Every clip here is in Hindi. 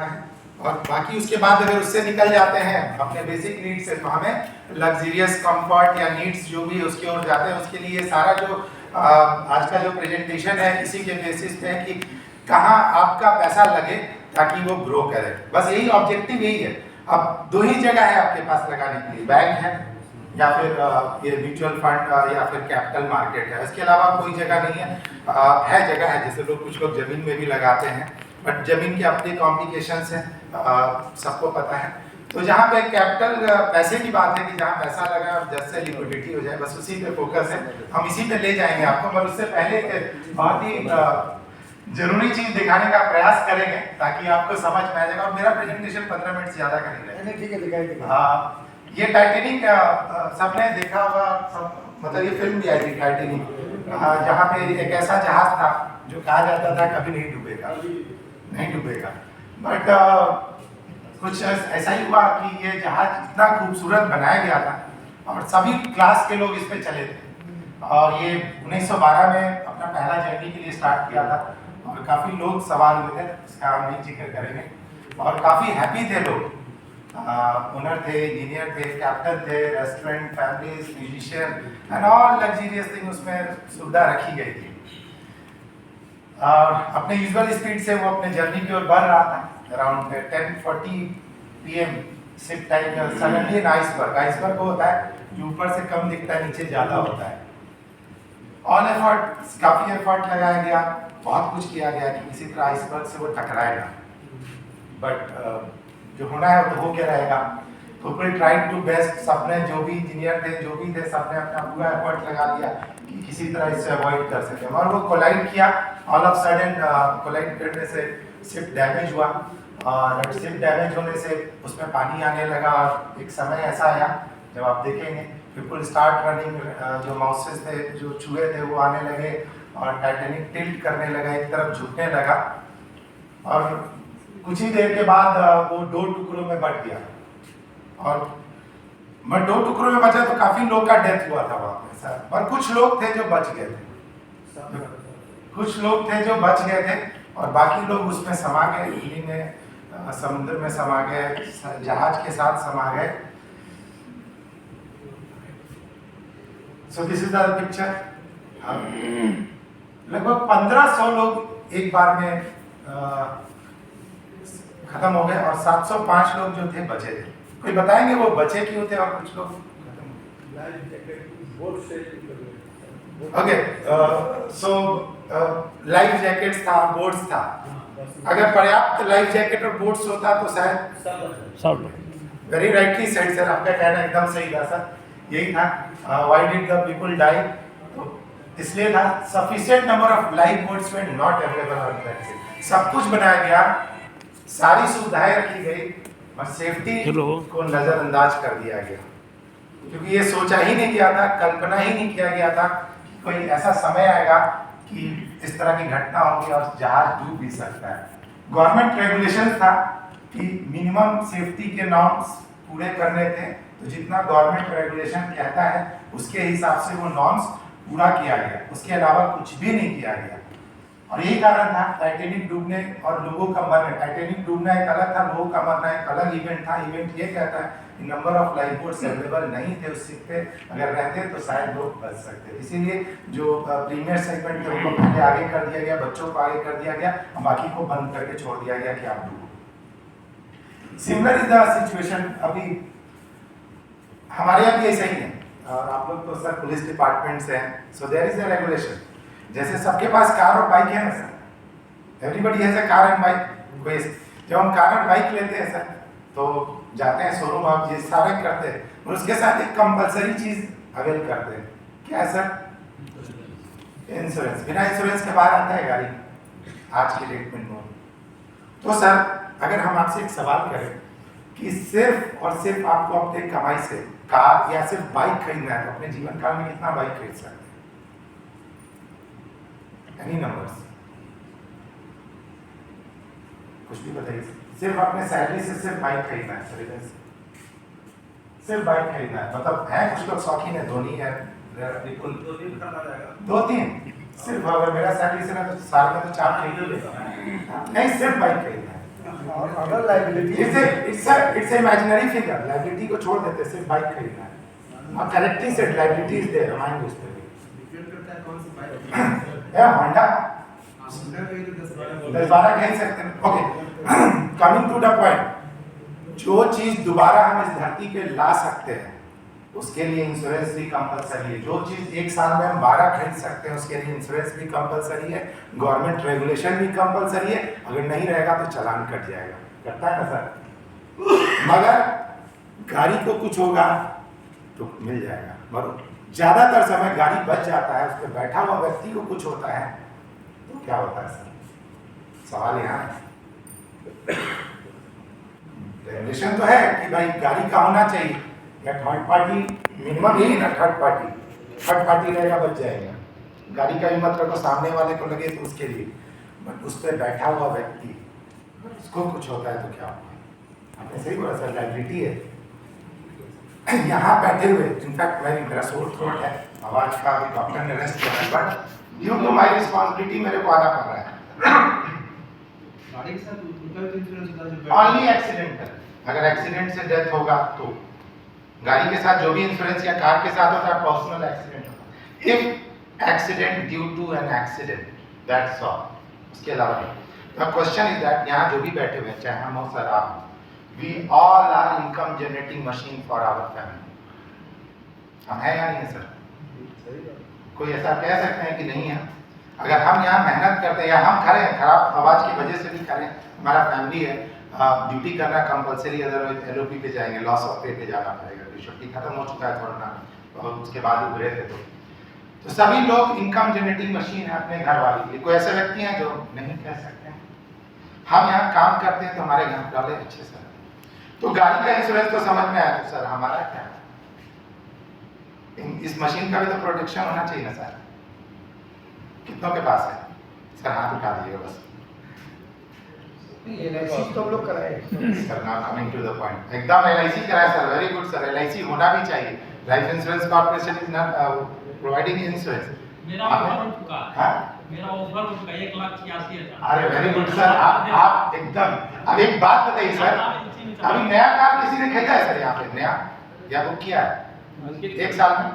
देखा है। और बाकी उसके बाद अगर उससे निकल जाते हैं अपने बेसिक नीड्स से, तो हमें लग्जरियस कंफर्ट या नीड्स जो भी उसकी ओर जाते हैं, उसके लिए सारा जो आज का जो प्रेजेंटेशन है इसी के बेसिस पे है कि कहाँ आपका पैसा लगे ताकि वो ग्रो करे। बस यही ऑब्जेक्टिव यही है। अब दो ही जगह है आपके पास लगाने के लिए, बैंक है या फिर ये म्यूचुअल फंड या फिर कैपिटल मार्केट है। इसके अलावा कोई जगह नहीं है। है जगह है, जैसे लोग कुछ लोग जमीन में भी लगाते हैं, बट जमीन के अपने कॉम्प्लिकेशंस हैं, सबको पता है। तो जहाँ पे कैपिटल पैसे की बात है कि जहाँ पैसा लगा और जस्ट से लिक्विडिटी हो जाए, बस उसी पे फोकस है। हम इसी पे ले जाएंगे आपको, पर उससे पहले बहुत ही जरूरी चीज दिखाने का प्रयास करेंगे ताकि आपको समझ में आ जाएगा। और मेरा प्रेजेंटेशन 15 मिनट से ज्यादा का नहीं है। ठीक है, दिखाइए। ये टाइटैनिक सबने देखा होगा, मतलब ये फिल्म भी आई थी टाइटैनिक, जहाँ पे एक ऐसा जहाज था जो कहा जाता था कभी नहीं डूबेगा, नहीं डूबेगा। बट कुछ ऐसा ही हुआ कि ये जहाज इतना खूबसूरत बनाया गया था और सभी क्लास के लोग इस पे चले थे। और ये 1912 में अपना पहला जर्नी के लिए स्टार्ट किया था और काफ़ी लोग सवार हुए थे, इसका हम नहीं जिक्र करेंगे। और काफ़ी हैप्पी थे लोग, ओनर थे, इंजीनियर थे, कैप्टन थे, restaurant, families, musician and all luxurious thing उसमें सुविधा रखी गई थी। और अपने यूजुअल स्पीड से वो अपने जर्नी की ओर बढ़ रहा था। Around 10:40 PM ship time suddenly an iceberg वो होता है जो ऊपर से कम दिखता है, नीचे ज़्यादा होता है। ऑल एफर्ट, काफ़ी एफर्ट लगाया गया, बहुत कुछ किया गया कि किसी तरह आइसबर्ग से वो टकराएगा, बट जो होना है वो तो हो क्या रहेगा। तो फिर ट्राई टू बेस्ट, सबने जो भी इंजीनियर थे जो भी थे सबने अपना पूरा एफर्ट लगा लिया कि किसी तरह इससे अवॉइड कर सकें। और वो कोलाइड किया, ऑल ऑफ सडन कोलाइड करने से शिप डैमेज हुआ। और शिप डैमेज होने से उसमें पानी आने लगा और एक समय ऐसा आया जब आप देखेंगे पीपल स्टार्ट रनिंग, जो माउसेस थे, जो चूहे थे वो आने लगे और टाइटैनिक टिल्ट करने लगा, एक तरफ झुकने लगा। और कुछ ही देर के बाद वो 2 टुकड़ों में बट गया। और 2 टुकड़ों में बचा तो काफी लोग का डेथ हुआ था वहां पे सर, और कुछ लोग थे जो बच गए थे, कुछ लोग थे जो बच गए थे और बाकी लोग उसमें समा गए, दिल्ली में समुद्र में समा गए, जहाज के साथ समा गए। So this is the picture. लगभग 1500 लोग एक बार में खत्म हो गए और 705 लोग जो थे बचे थे। कोई बताएंगे वो बचे क्यों थे और कुछ लोग? ओके, सो लाइफ जैकेट्स था, बोट्स था। अगर पर्याप्त लाइफ जैकेट और बोट्स होता तो शायद वेरी राइटली सेड सर, आपका कहना एकदम सही था सर, यही था। Why did the people die? इसलिए था sufficient number of life boats were not available on that ship. सब कुछ बनाया गया, सारी सुविधाएं रखी गई और सेफ्टी को नजरअंदाज कर दिया गया, क्योंकि ये सोचा ही नहीं गया था, कल्पना ही नहीं किया गया था कि कोई ऐसा समय आएगा कि इस तरह की घटना होगी और जहाज डूब भी सकता है। गवर्नमेंट रेगुलेशन था कि मिनिमम सेफ्टी के नॉर्म्स पूरे करने थे, तो जितना गवर्नमेंट रेगुलेशन कहता है उसके हिसाब से वो नॉर्म्स पूरा किया गया, उसके अलावा कुछ भी नहीं किया गया। और यही कारण था टाइटैनिक डूबने और लोगों का मरना। टाइटैनिक डूबना एक अलग था, लोगों का मरना एक अलग इवेंट था। इवेंट ये कहता है कि number of life boats available नहीं थे उस शिप पे, अगर रहते तो शायद लोग बच सकते। इसीलिए जो प्रीमियर सेगमेंट थे उनको पहले आगे कर दिया गया, बच्चों को आगे कर दिया गया और बाकी को बंद करके छोड़ दिया गया कि आप डूबो। सिमिलर इज द सिचुएशन अभी हमारे यहाँ भी ऐसा ही है। और आप लोग तो सर पुलिस डिपार्टमेंट से हैं, so there is a regulation. जैसे सबके पास कार और बाइक है ना sir, everybody has a car and bike. जब हम कार और बाइक लेते हैं सर तो जाते हैं शोरूम, आप ये सारे करते हैं और उसके साथ एक कंपलसरी चीज अवेल करते हैं, क्या है सर? इंश्योरेंस। बिना इंश्योरेंस के बाहर आता है गाड़ी आज की डेट में नो। तो सर अगर हम आपसे एक सवाल करें कि सिर्फ और सिर्फ आपको अपने कमाई से कार या सिर्फ बाइक खरीदना है तो अपने जीवन काल में कितना बाइक खरीद सकते हैं? Any numbers? कुछ भी बताइए। सिर्फ अपने सैलरी से सिर्फ बाइक खरीदना है सर, सिर्फ बाइक खरीदना है। मतलब है कुछ लोग शौकीन है, धोनी है, बिल्कुल 2-3 सिर्फ। अगर मेरा सैलरी से ना तो साल में तो 4 खरीद लेगा। नहीं, सिर्फ बाइक खरीदना है। और अगर liability it's imaginary figure, liability को छोड़ देते, सिर्फ बाइक खरीदना है। और correctly said liability is there, हमारे उस पे डिपेंड करता है कौन सी बाइक है। होंडा 10-12 कह सकते हैं। Okay, coming to the point, जो चीज दोबारा हम इस धरती पे ला सकते हैं उसके लिए इंश्योरेंस भी कंपलसरी है। जो चीज एक साल में हम 12 खरीद सकते हैं उसके लिए इंश्योरेंस भी कंपलसरी है, गवर्नमेंट रेगुलेशन भी कंपलसरी है। अगर नहीं रहेगा तो चालान कट जाएगा, करता है ना सर। मगर गाड़ी को कुछ होगा तो मिल जाएगा, मगर ज्यादातर समय गाड़ी बच जाता है, उस पर बैठा हुआ व्यक्ति को कुछ होता है तो क्या होता है सर? सवाल यहाँ है। रेगुलेशन तो है कि भाई गाड़ी का होना चाहिए, या थर्ड पार्टी मिनिमम यही ना, थर्ड पार्टी रहेगा बच जाएगा। गाड़ी का भी मतलब को सामने वाले को लगे तो उसके लिए, बट उस पर बैठा हुआ व्यक्ति उसको कुछ होता है तो क्या होगा? आपने सही बोला सर, लाइबिलिटी है। यहाँ बैठे हुए, इनफैक्ट मेरा सोर थ्रोट है, आवाज का अभी डॉक्टर ने रेस्ट किया है, but due to my responsibility मेरे को आना पड़ रहा है। ओनली एक्सीडेंटल, अगर एक्सीडेंट से डेथ होगा तो गाड़ी के साथ जो भी इंश्योरेंस या कार के साथ होता है पर्सनल एक्सीडेंट होता है। If accident due to an accident, that's all, उसके अलावा नहीं। द क्वेश्चन इज दैट यहाँ जो भी बैठे हुए हैं, चाहे हम हो सर आप, we all are income generating machine for our family. हम है या नहीं है सर? कोई ऐसा कह सकते हैं कि नहीं है? अगर हम यहाँ मेहनत करते हैं या हम खड़े हैं, खराब आवाज की वजह से भी खड़े हैं, हमारा फैमिली है, ड्यूटी करना कंपलसरी, अदरवाइज एलओपी पे जाएंगे, लॉस ऑफ पे पे जाना पड़ेगा। छुट्टी खत्म हो चुका है कोरोना, तो उसके बाद उभरे थे तो सभी लोग इनकम जनरेटिंग मशीन है अपने घर वाले के लिए। कोई ऐसे व्यक्ति हैं जो नहीं कह सकते हैं? हम यहाँ काम करते हैं तो हमारे घर वाले अच्छे से, तो गाड़ी का इंश्योरेंस तो समझ में आया, तो सर हमारा क्या, इस मशीन का भी तो प्रोटेक्शन होना चाहिए ना सर? कितनों के पास है सर? हाथ उठा दीजिएगा बस। LIC तो हम लोग कराए sir, now coming to the point, एकदम LIC कराए sir, very good sir, LIC होना भी चाहिए। Life insurance corporation is not providing insurance. मेरा ऑफर हो चुका है। हां, मेरा ऑफर हो चुका है 1,86,000। अरे वेरी गुड सर, आप एकदम। अब एक बात बताइए सर, अभी नया कार किसी ने खरीदा है सर यहाँ पे नया, या बुक किया है एक साल में?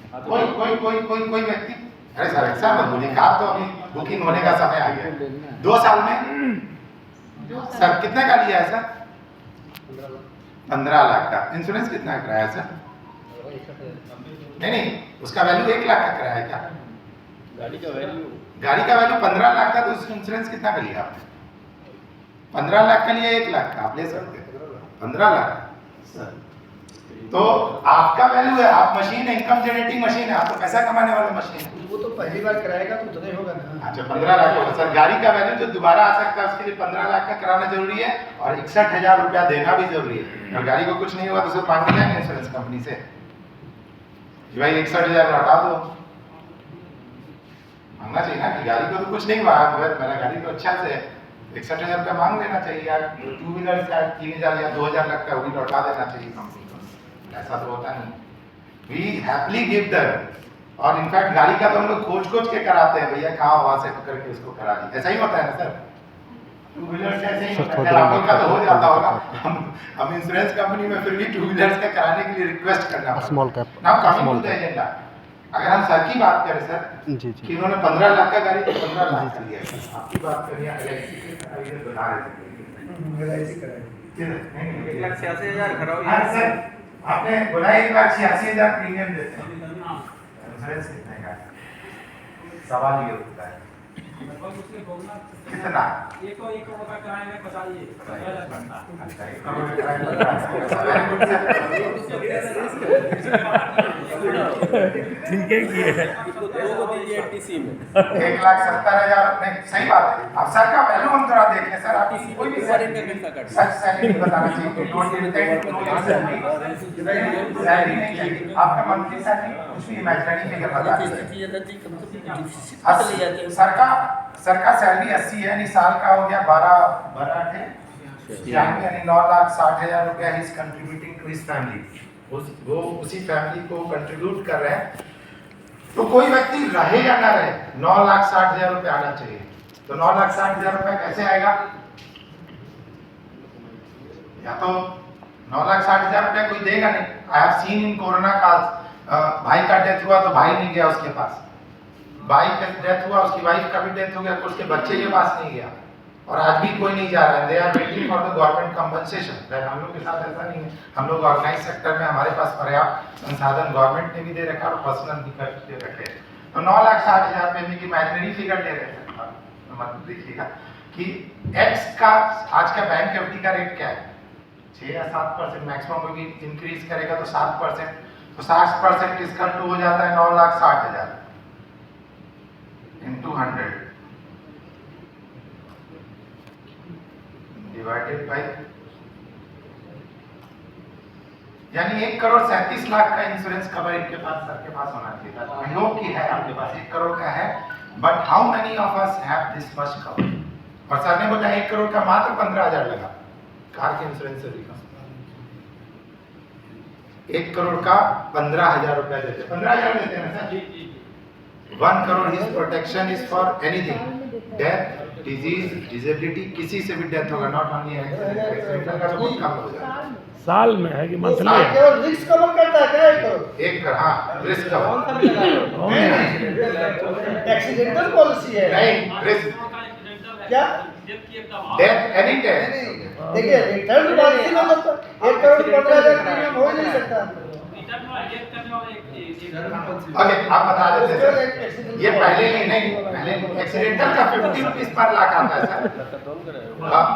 कोई व्यक्ति? अरे सर ऐसा मत बोलिए, कार तो अभी बुकिंग होने का समय आ गया। 2 साल में सर कितने का लिया है सर? 15 लाख का। इंश्योरेंस कितना कराया सर? नहीं, उसका वैल्यू 1 लाख का कराया है क्या? गाड़ी का वैल्यू 15 लाख का, तो उसका इंश्योरेंस कितना का लिया आपने? 15 लाख का लिया, 1 लाख का आप ले सकते हैं। 15 लाख सर, तो आपका वैल्यू है, आप मशीन है, इनकम जनरेटिंग मशीन है, आप तो पैसा कमाने वाला मशीन है। वो तो पहली बार कराएगा तो उतना ही होगा ना। अच्छा, 15 लाख होगा सर। गाड़ी का वैल्यू जो दोबारा आ सकता है उसके लिए 15 लाख का कराना जरूरी है, और 61,000 रुपया देना भी जरूरी है। और गाड़ी को कुछ नहीं हुआ तो सर मांग लिया इंश्योरेंस कंपनी से, भाई 61,000 हटा दो। मांगना चाहिए ना कि गाड़ी को तो कुछ नहीं हुआ, मेरा गाड़ी तो अच्छा से 61,000 रुपया मांग लेना चाहिए यार। 2 व्हीलर का 3,000 या 2,000 लग का वही लौटा देना चाहिए कंपनी को, ऐसा तो होता नहीं। We happily give that. और इनफैक्ट गाड़ी का तो हम लोग खोज के कराते हैं, भैया कहाँ वहां से पकड़ के उसको करा दी, ऐसा ही होता है ना सर? 2 व्हीलर से ऐसे ही होता है, आप लोग का तो हो जाता होगा। हम इंश्योरेंस कंपनी में फिर भी 2 व्हीलर्स का कराने के लिए रिक्वेस्ट करना पड़ता है। Small cap, now coming to the agenda, अगर हम सर की बात करें सर, जी कि इन्होंने 15 लाख का गाड़ी तो 15 लाख का लिया है, आपकी बात करिए LIC के कराइए बता रहे थे। LIC कराए नहीं 1,86,000 कराओ। हाँ सर, आपने बोला 1,86,000 प्रीमियम देते हैं, इंश्योरेंस कितने का है? सवाल ये उठता है कितना? एक करोड़ का किराया में बताइए। अच्छा, 1 करोड़ का किराया लग रहा है। ठीक है कि है 1,70,000 नहीं, सही बात है। अब सर का वैल्यू हम थोड़ा देख लें सर, आप कोई भी सच सैलरी बताना चाहिए, don't intend to know salary नहीं चाहिए आपका, मंथली सैलरी कुछ भी इमेजिनरी फिगर बता दीजिए। सर का सैलरी 80 है, यानी साल का हो गया 12 थे, यानी 9,60,000 रुपया ही is contributing to his family. वो उसी फैमिली को कंट्रीब्यूट कर रहे हैं। तो कोई व्यक्ति रहे या ना रहे, 9,60,000 रुपया आना चाहिए। तो 9,60,000 रुपया कैसे आएगा? या तो 9,60,000 रुपया कोई देगा नहीं। I have seen in corona काल, भाई का डेथ हुआ तो भाई नहीं गया उसके पास, भाई का डेथ हुआ उसकी वाइफ का भी डेथ हो गया तो उसके बच्चे के पास नहीं गया, और आज भी कोई नहीं जा रहा है। They are waiting for the government compensation. हम लोग के साथ ऐसा नहीं है, हम लोग ऑर्गेनाइज सेक्टर में हमारे पास पर्याप्त संसाधन गवर्नमेंट ने भी दे रखा और पर्सनल भी कर दे रखे। तो 9,60,000 रुपए में की इमेजिनरी फिगर ले रहे हैं, मतलब देखिएगा कि एक्स का आज का बैंक एफडी का रेट क्या है, 6 या 7%, मैक्सिमम में भी इंक्रीज करेगा तो 7%, तो 7% इसका टू हो जाता है 9,60,000 into 100 divided by, यानी 1,37,00,000 का इंश्योरेंस कवर इनके पास, सबके पास होना चाहिए था। आई होप कि है आपके पास 1 करोड़ का है, but how many of us have this much cover? और सर ने बोला 1 करोड़ का मात्र 15,000 लगा कार के इंश्योरेंस से भी कम। 1 करोड़ का 15,000 रुपया देते, 15,000 देते हैं ना sir. 1 crore his protection is for anything, death, disease, disability, किसी से भी डेथ होगा, नॉट ओनली एक्सीडेंट का तो बहुत कम हो जाएगा। साल में है कि मंथली है? केवल रिस्क कवर करता है क्या 1 करोड़? 1 करोड़, हाँ रिस्क कवर, एक्सीडेंटल पॉलिसी है नहीं रिस्क, क्या? Death any death. देखिए रिटर्न पॉलिसी में तो 1 करोड़ 15,000 प्रीमियम हो ही नहीं सकता। ओके आप बता देते सर, ये पहले ही नहीं, पहले एक्सीडेंटल का 50 रुपीज पर लाख आता है सर,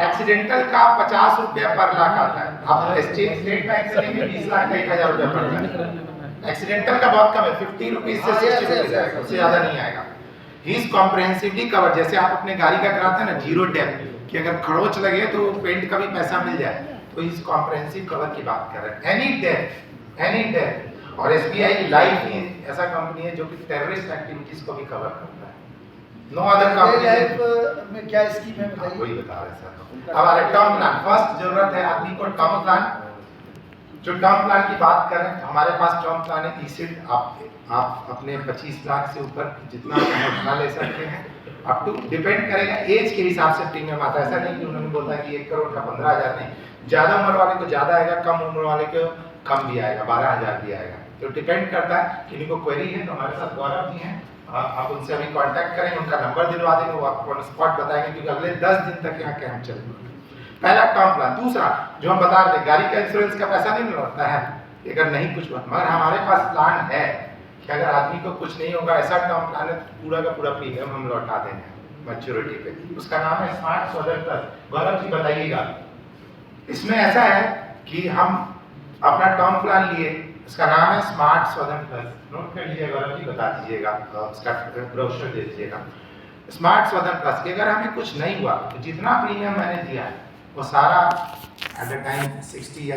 एक्सीडेंटल का 50 रुपया पर लाख आता है। आप स्टेट बैंक से लेंगे 20 लाख का 1,000 रुपया पड़ता है। एक्सीडेंटल का बहुत कम है, 50 रुपीज से 60 रुपीज आएगा, उससे ज्यादा नहीं आएगा। ही इज कॉम्प्रिहेंसिवली कवर, जैसे आप अपने गाड़ी का कराते हैं ना जीरो डेथ, कि अगर खरोच लगे तो पेंट का भी पैसा मिल जाए, तो इस कॉम्प्रिहेंसिव कवर की बात कर रहे हैं। एनी डेथ, और एसबीआई लाइफ ही ऐसा कंपनी है जो कि टेररिस्ट एक्टिविटीज को भी कवर करता है। नो अदर कंपनी में क्या स्कीम है बताइए? वही बता रहे सर। हमारे टर्म प्लान, फर्स्ट जरूरत है आदमी को टर्म प्लान। जो टर्म प्लान की बात करें तो हमारे पास टर्म प्लान है ईसिड, आप अपने 25 लाख से ऊपर जितना उतना ले सकते हैं, अप टू डिपेंड करेगा एज के हिसाब से प्रीमियम आता है। ऐसा नहीं कि उन्होंने बोला कि 1 करोड़ का 15,000 नहीं, ज्यादा उम्र वाले को ज्यादा आएगा, कम उम्र वाले को कम भी आएगा, 12,000 भी आएगा। तो डिपेंड करता है, किन्हीं को क्वेरी है तो हमारे साथ गौरव जी हैं, आप उनसे अभी कांटेक्ट करेंगे, उनका नंबर दिलवा देंगे, वो आपको ऑन स्पॉट बताएंगे, क्योंकि अगले 10 दिन तक यहाँ कैंप चलेगा। पहला टर्म प्लान। दूसरा जो हम बता रहे थे, गाड़ी का इंश्योरेंस का पैसा नहीं लौटता है अगर नहीं कुछ हुआ, मगर हमारे पास प्लान है कि अगर आदमी को कुछ नहीं होगा, ऐसा टर्म प्लान है तो पूरा का पूरा प्रीमियम हम लौटा देंगे मैच्योरिटी पे। उसका नाम है स्मार्ट स्वाधन प्लस। गौरव जी बताइएगा, इसमें ऐसा है कि हम अपना टर्म प्लान लिए, इसका नाम है स्मार्ट स्वाधन प्लस, नोट कर लीजिएगा, गौरव जी बता दीजिएगा, उसका ब्रोशर दे दीजिएगा। स्मार्ट स्वाधन प्लस कि अगर हमें कुछ नहीं हुआ तो जितना प्रीमियम मैंने दिया है वो सारा एट द टाइम 60 या